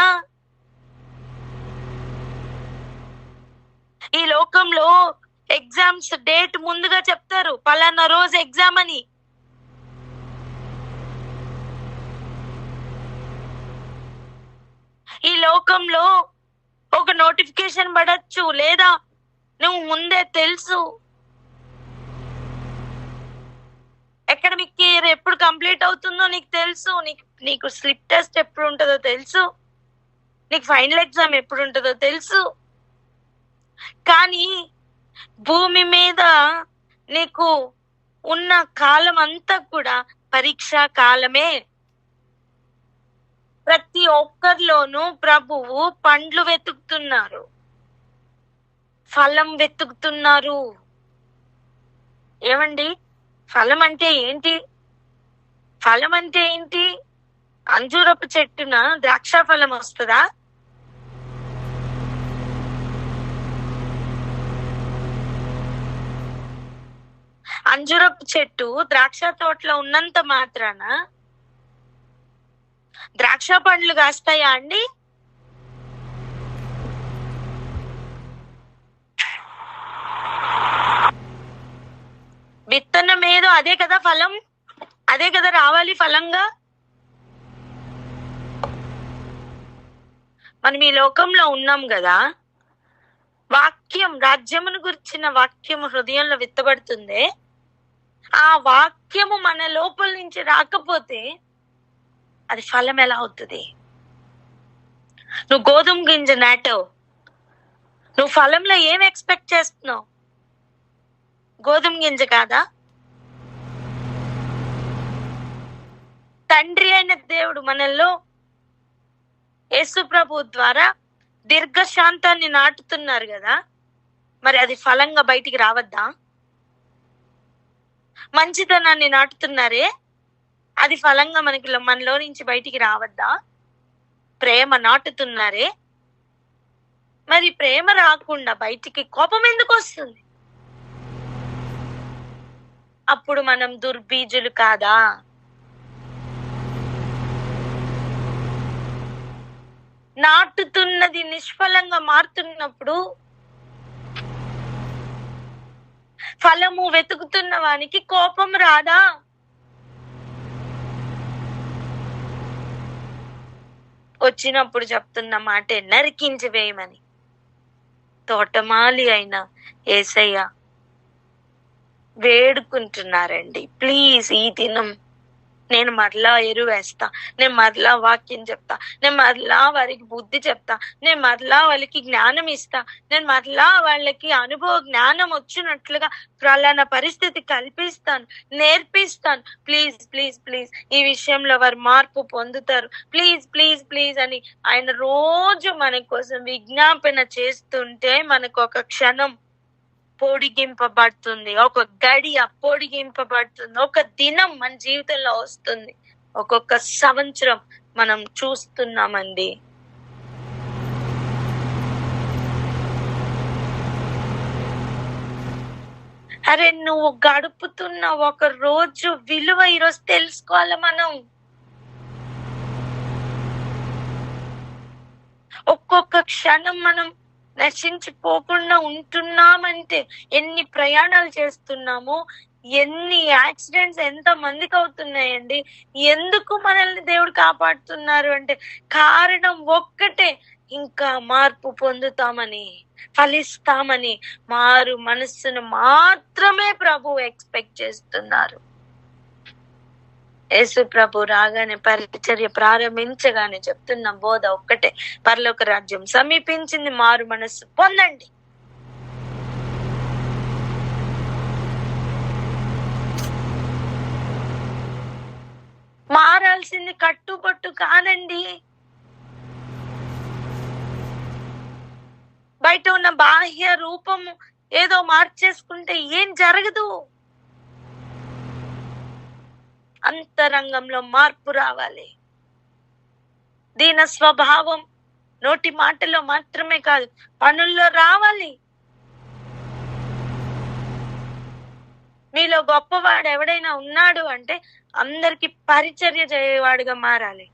ఈ లోకంలో ఎగ్జామ్స్ డేట్ ముందుగా చెప్తారు, పలానా రోజు ఎగ్జామ్ అని. ఈ లోకంలో ఒక నోటిఫికేషన్ పడచ్చు, లేదా నువ్వు ముందే తెలుసు అకాడమిక్ ఇయర్ ఎప్పుడు కంప్లీట్ అవుతుందో నీకు తెలుసు, నీకు స్లిప్ టెస్ట్ ఎప్పుడు ఉంటుందో తెలుసు, నీకు ఫైనల్ ఎగ్జామ్ ఎప్పుడు ఉంటుందో తెలుసు. కానీ భూమి మీద నీకు ఉన్న కాలం అంతా కూడా పరీక్షా కాలమే. ప్రతి ఒక్కరిలోనూ ప్రభువు పండ్లు వెతుకుతున్నారు, ఫలం వెతుకుతున్నారు. ఏమండి, ఫలం అంటే ఏంటి? ఫలం అంటే ఏంటి? అంజూరపు చెట్టున ద్రాక్ష ఫలం వస్తుందా? అంజూరపు చెట్టు ద్రాక్ష తోటలో ఉన్నంత మాత్రాన ద్రాక్ష పండ్లు కాస్తాయా అండి? విత్తనం ఏదో అదే కదా ఫలం, అదే కదా రావాలి ఫలంగా. మనం ఈ లోకంలో ఉన్నాం కదా, వాక్యం, రాజ్యమును గురించిన వాక్యము హృదయంలో విత్తబడుతుంది. ఆ వాక్యము మన లోపల నుంచి రాకపోతే అది ఫలం ఎలా అవుతుంది? నువ్వు గోధుమ గింజ నాటావు, నువ్వు ఫలంలో ఏం ఎక్స్పెక్ట్ చేస్తున్నావు? గోధుమ గింజ కాదా? తండ్రి అయిన దేవుడు మనల్లో యేసు ప్రభు ద్వారా దీర్ఘశాంతాన్ని నాటుతున్నారు కదా, మరి అది ఫలంగా బయటికి రావద్దా? మంచితనాన్ని నాటుతున్నారే, అది ఫలంగా మనలో నుంచి బయటికి రావద్దా? ప్రేమ నాటుతున్నారే, మరి ప్రేమ రాకుండా బయటికి కోపం ఎందుకు వస్తుంది? అప్పుడు మనం దుర్బీజులు కాదా? నాటుతున్నది నిష్ఫలంగా మారుతున్నప్పుడు ఫలము వెతుకుతున్న వానికి కోపం రాదా? వచ్చినప్పుడు చెప్తున్న మాటే నరికించి వేయమని. తోటమాలి అయిన యేసయ్య వేడుకుంటున్నారండి. ప్లీజ్ ఈ దినం నేను మరలా ఎరువేస్తా, నేను మరలా వాక్యం చెప్తా, నేను మరలా వారికి బుద్ధి చెప్తా, నేను మరలా వాళ్ళకి జ్ఞానం ఇస్తా, నేను మరలా వాళ్ళకి అనుభవ జ్ఞానం వచ్చినట్లుగా ఫలానా పరిస్థితి కల్పిస్తాను, నేర్పిస్తాను. ప్లీజ్ ప్లీజ్ ప్లీజ్ ఈ విషయంలో వారు మార్పు పొందుతారు. ప్లీజ్ ప్లీజ్ ప్లీజ్ అని ఆయన రోజు మన కోసం విజ్ఞాపన చేస్తుంటే మనకు ఒక క్షణం పొడిగింపబడుతుంది, ఒక గడియ పొడిగింపబడుతుంది, ఒక దినం మన జీవితంలో వస్తుంది, ఒక్కొక్క సంవత్సరం మనం చూస్తున్నామండి. అరే నువ్వు గడుపుతున్న ఒక రోజు విలువ ఈరోజు తెలుసుకోవాలి మనం. ఒక్కొక్క క్షణం మనం నశించిపోకుండా ఉంటున్నామంటే ఎన్ని ప్రయాణాలు చేస్తున్నాము, ఎన్ని యాక్సిడెంట్స్ ఎంత మందికి అవుతున్నాయండి. ఎందుకు మనల్ని దేవుడు కాపాడుతున్నారు అంటే కారణం ఒక్కటే, ఇంకా మార్పు పొందుతామని, ఫలిస్తామని, మారు మనస్సును మాత్రమే ప్రభు ఎక్స్పెక్ట్ చేస్తున్నారు. యేసు ప్రభు రాగానే పరిచర్య ప్రారంభించగానే చెప్తున్న బోధ ఒక్కటే, పరలోక రాజ్యం సమీపించింది, మారు మనస్సు పొందండి. మారాల్సింది కట్టుబట్టు కాదండి, బయట ఉన్న బాహ్య రూపము ఏదో మార్చేసుకుంటే ఏం జరగదు. అంతరంగంలో మార్పు రావాలి. దీన స్వభావం నోటి మాటలో మాత్రమే కాదు, పనుల్లో రావాలి. మీలో గొప్పవాడు ఎవడైనా ఉన్నాడు అంటే అందరికి పరిచర్య చేయవాడుగా మారాలి.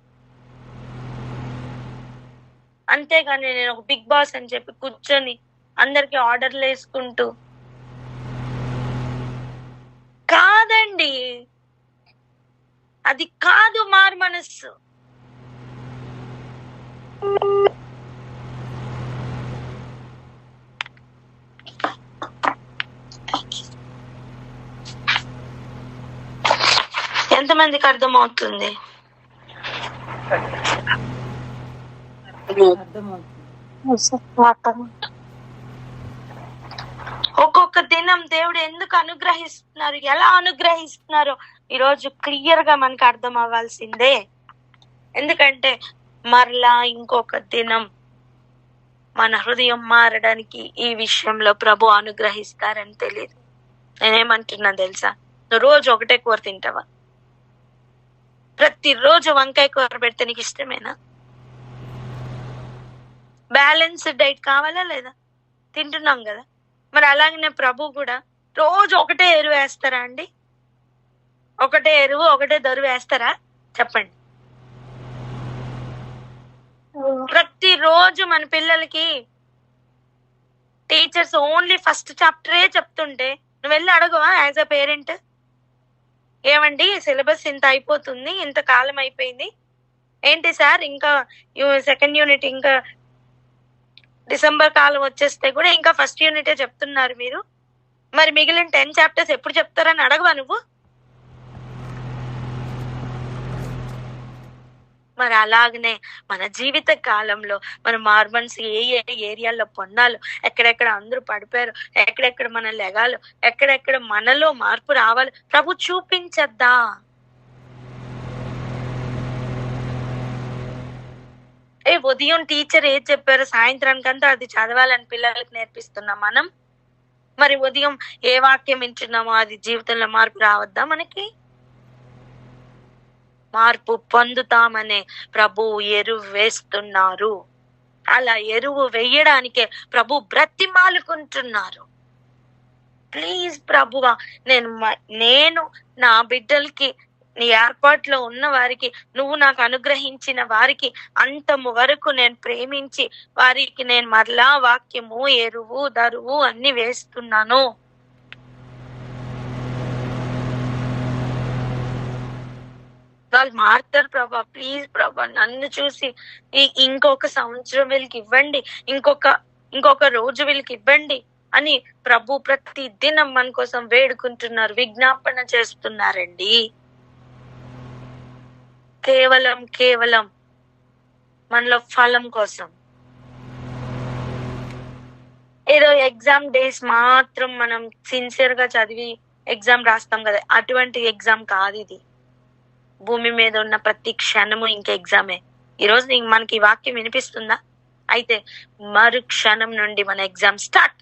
అంతేగాని నేను ఒక బిగ్ బాస్ అని చెప్పి కూర్చొని అందరికి ఆర్డర్లు వేసుకుంటూ కాదండి, అది కాదు మారు మనస్సు. ఎంతమందికి అర్థమవుతుంది? ఒక్కొక్క దినం దేవుడు ఎందుకు అనుగ్రహిస్తున్నారు, ఎలా అనుగ్రహిస్తున్నారో ఈరోజు క్లియర్ గా మనకు అర్థం అవ్వాల్సిందే. ఎందుకంటే మరలా ఇంకొక దినం మన హృదయం మారడానికి ఈ విషయంలో ప్రభు అనుగ్రహిస్తారని తెలియదు. నేనేమంటున్నా తెలుసా, నువ్వు రోజు ఒకటే కూర తింటావా? ప్రతిరోజు వంకాయ కూర పెడితే నీకు ఇష్టమేనా? బ్యాలెన్స్డ్ డైట్ కావాలా లేదా? తింటున్నాం కదా. మరి అలాగనే ప్రభు కూడా రోజు ఒకటే ఎరువు వేస్తారా అండి? ఒకటే ఎరువు ఒకటే దరువు వేస్తారా చెప్పండి? ప్రతిరోజు మన పిల్లలకి టీచర్స్ ఓన్లీ ఫస్ట్ చాప్టరే చెప్తుంటే నువ్వు వెళ్ళి అడగవా యాజ్ అ పేరెంట్, ఏమండి సిలబస్ ఇంత అయిపోతుంది, ఇంత కాలం అయిపోయింది, ఏంటి సార్ ఇంకా సెకండ్ యూనిట్ ఇంకా డిసెంబర్ కాలం వచ్చేస్తే కూడా ఇంకా ఫస్ట్ యూనిటే చెప్తున్నారు మీరు, మరి మిగిలిన 10 చాప్టర్స్ ఎప్పుడు చెప్తారని అడగవా నువ్వు? మరి అలాగనే మన జీవిత కాలంలో మన మార్మన్స్ ఏ ఏరియాలో పొందాలో, ఎక్కడెక్కడ అందరూ పడిపోయారు, ఎక్కడెక్కడ మనం లెగాలో, ఎక్కడెక్కడ మనలో మార్పు రావాలి ప్రభు చూపించద్దా? ఉదయం టీచర్ ఏది చెప్పారో సాయంత్రానికంతా అది చదవాలని పిల్లలకు నేర్పిస్తున్నాం మనం. మరి ఉదయం ఏ వాక్యం వింటున్నామో అది జీవితంలో మార్పు రావద్దా? మనకి మార్పు పొందుతామనే ప్రభు ఎరువు వేస్తున్నారు. అలా ఎరువు వేయడానికే ప్రభు బ్రతిమాలుకుంటున్నారు. ప్లీజ్ ప్రభువా, నేను నా బిడ్డలకి నీ ఏర్పాట్లో ఉన్న వారికి, నువ్వు నాకు అనుగ్రహించిన వారికి అంతము వరకు నేను ప్రేమించి వారికి నేను మరలా వాక్యము, ఎరువు, దరువు అన్ని వేస్తున్నాను. వాళ్ళు మారుతారు ప్రభా. ప్లీజ్ ప్రభా, నన్ను చూసి ఇంకొక సంవత్సరం వీళ్ళకి ఇవ్వండి, ఇంకొక రోజు వీళ్ళకి ఇవ్వండి అని ప్రభు ప్రతి దినం మన కోసం వేడుకుంటున్నారు, విజ్ఞాపన చేస్తున్నారండి. కేవలం మనలో ఫలం కోసం. ఏదో ఎగ్జామ్ డేస్ మాత్రం మనం సిన్సియర్ గా చదివి ఎగ్జామ్ రాస్తాం కదా, అటువంటి ఎగ్జామ్ కాదు ఇది. భూమి మీద ఉన్న ప్రతి క్షణము ఇంక ఎగ్జామే. ఈరోజు మనకి వాక్యం వినిపిస్తుందా? అయితే మరు క్షణం నుండి మన ఎగ్జామ్ స్టార్ట్.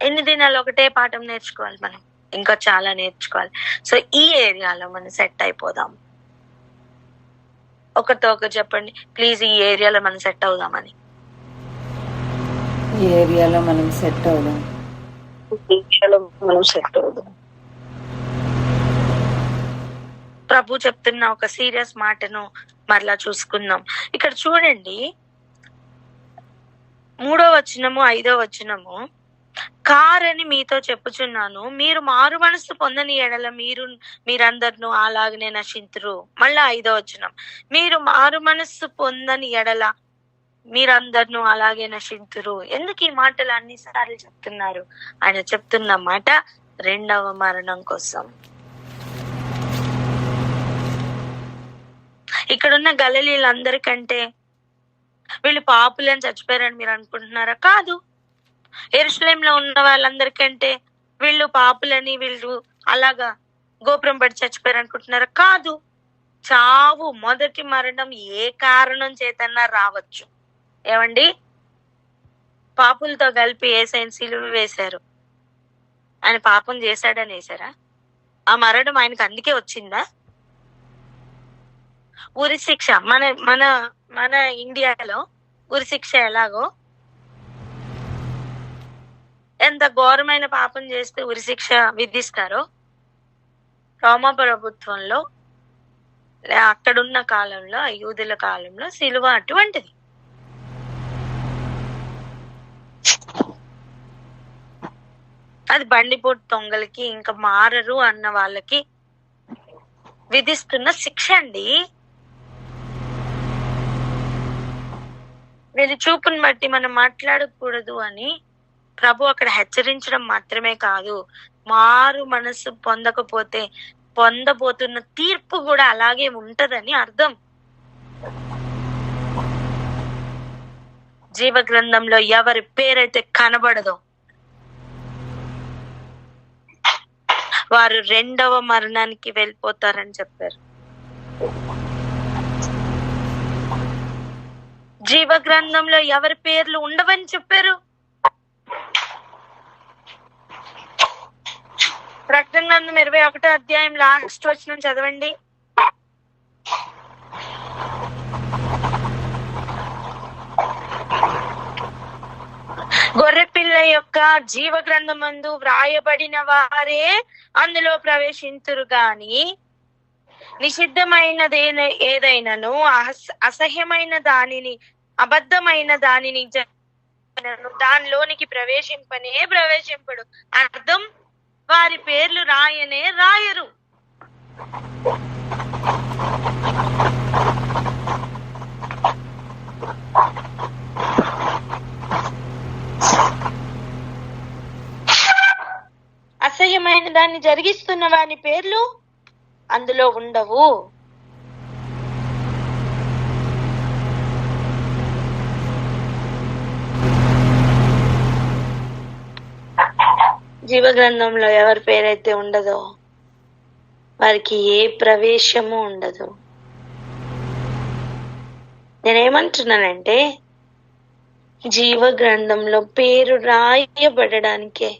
ఎన్ని దినాలు ఒకటే పాఠం నేర్చుకోవాలి మనం, ఇంకా చాలా నేర్చుకోవాలి. సో ఈ ఏరియాలో మనం సెట్ అయిపోదాం. ఒకరితో ఒకరు చెప్పండి ప్లీజ్, ఈ ఏరియాలో మనం సెట్ అవుదామని. ఈ ఏరియాలో మనం సెట్ అవుదాం. ప్రభు చెప్తున్న ఒక సీరియస్ మాటను మరలా చూసుకుందాం. ఇక్కడ చూడండి, 3వ వచనము 5వ వచనము, కారని మీతో చెప్పుచున్నాను, మీరు మారు మనస్సు పొందని ఎడల మీరందరూ అలాగనే నశింతురు. మళ్ళా 5వ వచనం, మీరు మారు మనస్సు పొందని ఎడల మీరందరూ అలాగే నశింతురు. ఎందుకు ఈ మాటలు అన్నిసార్లు చెప్తున్నారు? ఆయన చెప్తున్న మాట రెండవ మరణం కోసం. ఇక్కడున్న గలిలీలందరికంటే వీళ్ళు పాపులని చచ్చిపోయారని మీరు అనుకుంటున్నారా? కాదు. యెరూషలేంలో ఉన్న వాళ్ళందరికంటే వీళ్ళు పాపులని, వీళ్ళు అలాగా గోపురం పడి చచ్చిపోయారు అనుకుంటున్నారా? కాదు. చావు, మొదటి మరణం ఏ కారణం చేతన్నా రావచ్చు. ఏమండి, పాపులతో కలిపి యేసయ్యను సిలువ వేశారు. ఆయన పాపం చేశాడని వేశారా? ఆ మరణం ఆయనకు అందుకే వచ్చిందా? ఉరి శిక్ష మన మన మన ఇండియాలో ఉరి శిక్ష ఎలాగో, ఎంత ఘోరమైన పాపం చేస్తే ఉరి శిక్ష విధిస్తారో, రోమా ప్రభుత్వంలో అక్కడున్న కాలంలో, యూదుల కాలంలో సిలువ అటువంటిది. అది బండిపోటు దొంగలకి, ఇంకా మారరు అన్న వాళ్ళకి విధిస్తున్న శిక్ష అండి. వీళ్ళ చూపుని బట్టి మనం మాట్లాడకూడదు అని ప్రభు అక్కడ హెచ్చరించడం మాత్రమే కాదు, మారు మనసు పొందకపోతే పొందబోతున్న తీర్పు కూడా అలాగే ఉంటదని అర్థం. జీవ గ్రంథంలో ఎవరి పేరైతే కనబడదో వారు రెండవ మరణానికి వెళ్ళిపోతారని చెప్పారు. జీవ గ్రంథంలో ఎవరి పేర్లు ఉండవని చెప్పారు. ప్రకటన గ్రంథం 21వ అధ్యాయం లాస్ట్ వచనం చదవండి. గొర్రెపిల్ల యొక్క జీవ గ్రంథమందు వ్రాయబడిన వారే అందులో ప్రవేశింతురు గాని నిషిద్ధమైనది ఏదైనాను, అసహ్యమైన దానిని, అబద్ధమైన దానిని దానిలోనికి ప్రవేశింపడు. అర్థం, వారి పేర్లు రాయనే రాయరు. అసహ్యమైన దాన్ని జరిగిస్తున్న వారి పేర్లు అందులో ఉండవు. జీవ గ్రంథంలో ఎవరి పేరైతే ఉండదో వారికి ఏ ప్రవేశము ఉండదు. నేనేమంటున్నానంటే, జీవ గ్రంథంలో పేరు రాయబడడానికే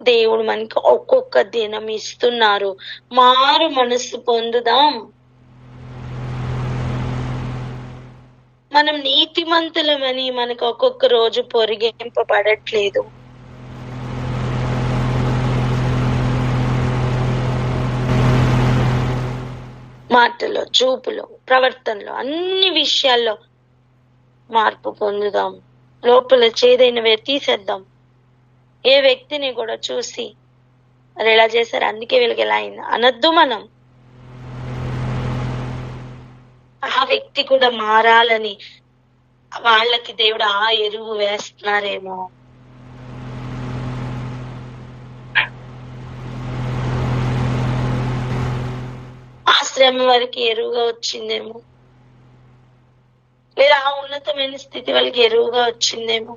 దేవుడు మనకి ఒక్కొక్క దినం ఇస్తున్నారు. మారు మనస్సు పొందుదాం. మనం నీతిమంతులమని మనకు ఒక్కొక్క రోజు పొరిగింపబడట్లేదు. మాటలో, చూపులో, ప్రవర్తనలో, అన్ని విషయాల్లో మార్పు పొందుదాం. లోపల చేదైనవే తీసేద్దాం. ఏ వ్యక్తిని కూడా చూసి మరి ఎలా చేశారు, అందుకే వీళ్ళకి ఎలా అయింది అనొద్దు. మనం ఆ వ్యక్తి కూడా మారాలని వాళ్ళకి దేవుడు ఆ ఎరువు వేస్తున్నారేమో. ఆ శ్రమ వారికి ఎరువుగా వచ్చిందేమో, లేదా ఆ ఉన్నతమైన స్థితి వాళ్ళకి ఎరువుగా వచ్చిందేమో.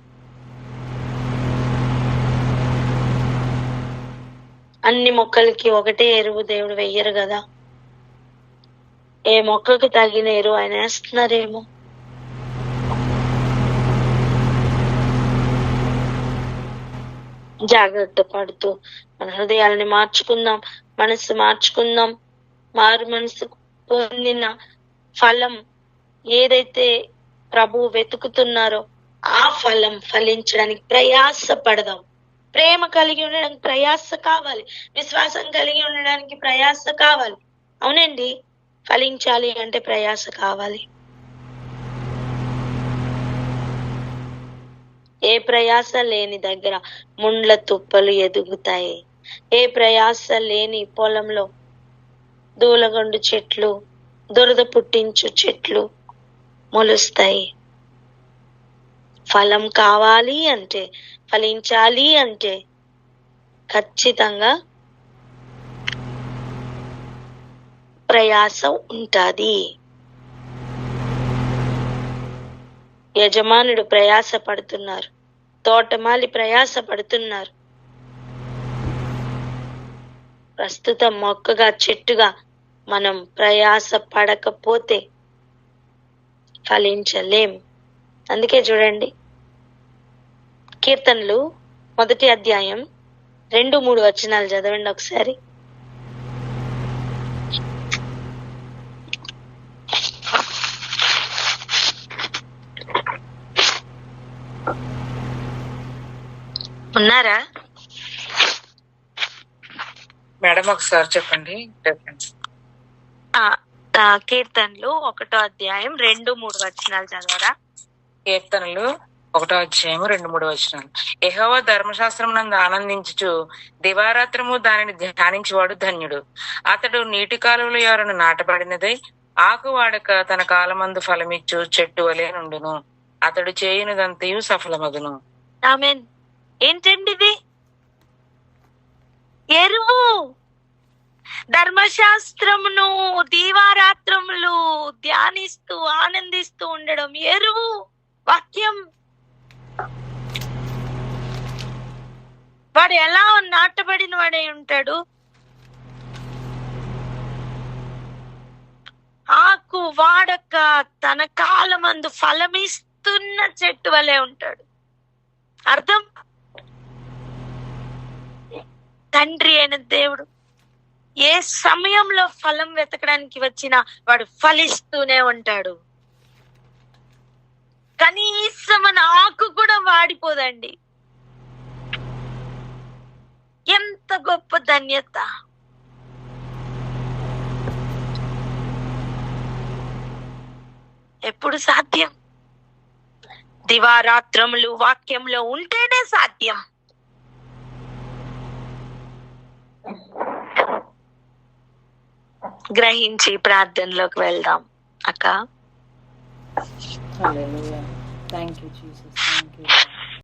అన్ని మొక్కలకి ఒకటే ఎరువు దేవుడు వెయ్యరు కదా. ఏ మొక్కకు తగిన ఎరువు ఆయన వేస్తున్నారేమో. జాగ్రత్త పడుతూ మన హృదయాలని మార్చుకుందాం, మనసు మార్చుకుందాం. మారు మనసు పొందిన ఫలం ఏదైతే ప్రభు వెతుకుతున్నారో ఆ ఫలం ఫలించడానికి ప్రయాస పడదాం. ప్రేమ కలిగి ఉండడానికి ప్రయాస కావాలి, విశ్వాసం కలిగి ఉండడానికి ప్రయాస కావాలి. అవునండి, ఫలించాలి అంటే ప్రయాస కావాలి. ఏ ప్రయాస లేని దగ్గర ముండ్ల తుప్పలు ఎదుగుతాయి. ఏ ప్రయాస లేని పొలంలో దూలగొండు చెట్లు, దురద పుట్టించు చెట్లు మొలుస్తాయి. ఫలం కావాలి అంటే, ఫలించాలి అంటే ఖచ్చితంగా ప్రయాస ఉంటాది. యజమానుడు ప్రయాస పడుతున్నారు, తోటమాలి ప్రయాస పడుతున్నారు. ప్రస్తుతం మొక్కగా చెట్టుగా మనం ప్రయాస పడకపోతే ఫలించలేం. అందుకే చూడండి, కీర్తనలు 1వ అధ్యాయం 2-3 వచనాలు చదవండి ఒకసారి. ఉన్నారా మేడం? ఒకసారి చెప్పండి రిఫరెన్స్. కీర్తనలు 1వ అధ్యాయం 2-3 వచనాలు చదవరా? కీర్తనలు 1వ అధ్యాయం 2-3 వచనాలు. యెహోవా ధర్మశాస్త్రం నందు ఆనందించుచు దివారాత్రము దానిని ధ్యానించువాడు ధన్యుడు. అతడు నీటి కాలువల ఎవరను నాటబడినదై ఆకు వాడక తన కాలమందు ఫలమిచ్చు చెట్టు వలె నుండును. అతడు చేయునదంతయు సఫలమగును. ఆమేన్. ఏంటండి ఇది? ఎరువు. ధర్మశాస్త్రమును దీవారాత్రములు ధ్యానిస్తూ ఆనందిస్తూ ఉండడం ఎరువు, వాక్యం. వాడు ఎలా నాటబడిన వాడై ఉంటాడు? ఆకు వాడక తన కాలమందు ఫలమిస్తున్న చెట్టు వలె ఉంటాడు. అర్థం, తండ్రి అయిన దేవుడు ఏ సమయంలో ఫలం వెతకడానికి వచ్చినా వాడు ఫలిస్తూనే ఉంటాడు. కనీసం మన ఆకు కూడా వాడిపోదండి. ఎంత గొప్ప ధన్యత! ఎప్పుడు సాధ్యం? దివారాత్రములు వాక్యంలో ఉంటేనే సాధ్యం. గ్రహించి ప్రార్థనలోకి వెళ్దాం అక్క. హల్లెలూయా. Thank you Jesus. థాంక్యూ.